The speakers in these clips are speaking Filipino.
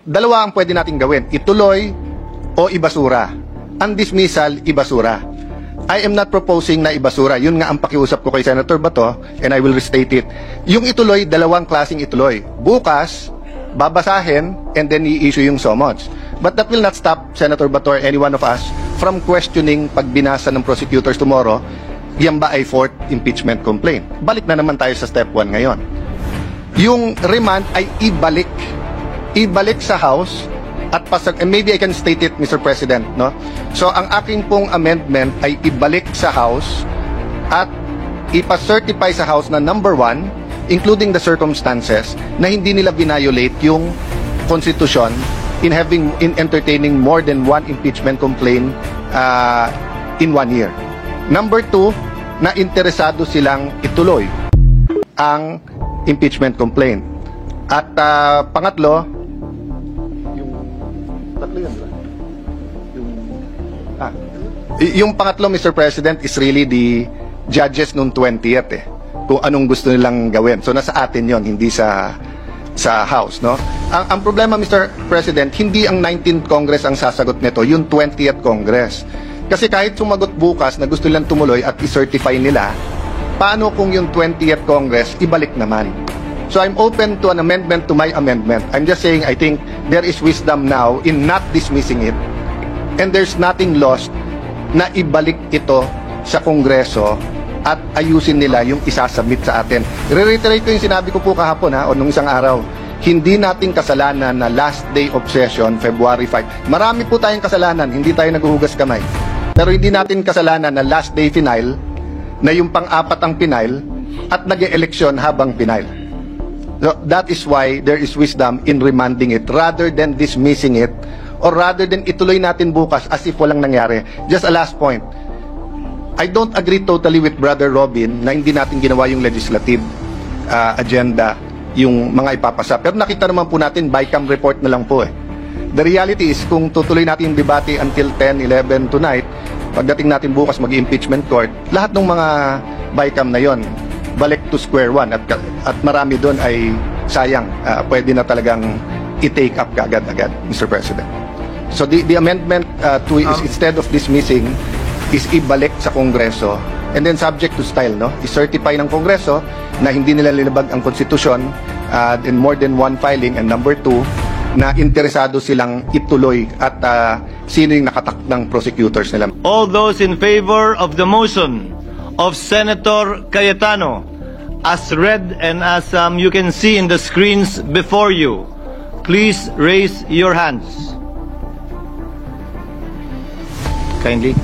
Dalawa ang pwede nating gawin, ituloy o ibasura. Ang dismissal, ibasura. I am not proposing na ibasura. Yun nga ang pakiusap ko kay Senator Bato, and I will restate it. Yung ituloy, dalawang klaseng ituloy. Bukas, babasahin, and then i-issue yung summons. But that will not stop Senator Bato or any one of us from questioning pag binasa ng prosecutors tomorrow, yan ba ay fourth impeachment complaint? Balik na naman tayo sa step 1 ngayon. Yung remand ay ibalik sa House at and maybe I can state it, Mr. President, no? So ang aking pong amendment ay ibalik sa House at ipa-certify sa House na number 1, including the circumstances na hindi nila violate yung Constitution in entertaining more than one impeachment complaint in 1 year. Number 2, na interesado silang ituloy ang impeachment complaint. At pangatlo, yung pangatlo, Mr. President, is really the judges noong 20th kung anong gusto nilang gawin. So nasa atin yon, hindi sa House, no? Ang problema, Mr. President, hindi ang 19th Congress ang sasagot nito, yung 20th Congress. Kasi kahit sumagot bukas na gusto nilang tumuloy at i-certify nila, paano kung yung 20th Congress ibalik naman? So I'm open to an amendment to my amendment. I'm just saying I think there is wisdom now in not dismissing it, and there's nothing lost na ibalik ito sa Kongreso at ayusin nila yung isasubmit sa atin. Re-reiterate ko yung sinabi ko po kahapon o nung isang araw. Hindi nating kasalanan na last day of session, February 5. Marami po tayong kasalanan, hindi tayo naghuhugas kamay. Pero hindi natin kasalanan na last day final, na yung pang-apat ang final, at nag-eleksyon habang final. So that is why there is wisdom in remanding it rather than dismissing it, or rather than ituloy natin bukas as if walang nangyari. Just a last point. I don't agree totally with Brother Robin na hindi natin ginawa yung legislative agenda, yung mga ipapasa. Pero nakita naman po natin, BICAM report na lang po The reality is, kung tutuloy natin yung debate until 10, 11 tonight, pagdating natin bukas mag-impeachment court, lahat ng mga BICAM na yon balik to square one at marami doon ay sayang, pwede na talagang i-take up kaagad-agad, Mr. President. So the amendment is instead of dismissing, is ibalik sa Kongreso, and then subject to style, no? I-certify ng Kongreso na hindi nila linabag ang konstitusyon, in more than one filing, and number 2, na interesado silang ituloy at sino yung nakatak ng prosecutors nila. All those in favor of the motion of Senator Cayetano, as read and as you can see in the screens before you, please raise your hands. Kindly.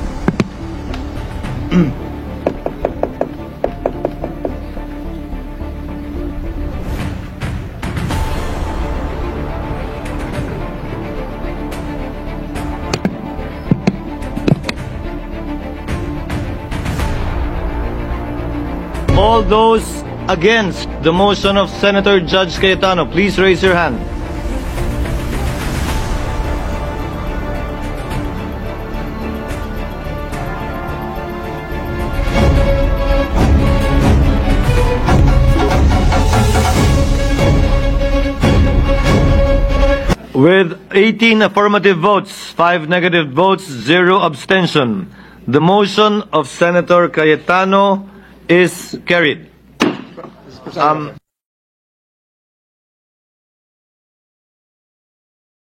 All those against the motion of Senator Judge Cayetano, please raise your hand. With 18 affirmative votes, 5 negative votes, 0 abstention, the motion of Senator Cayetano is carried.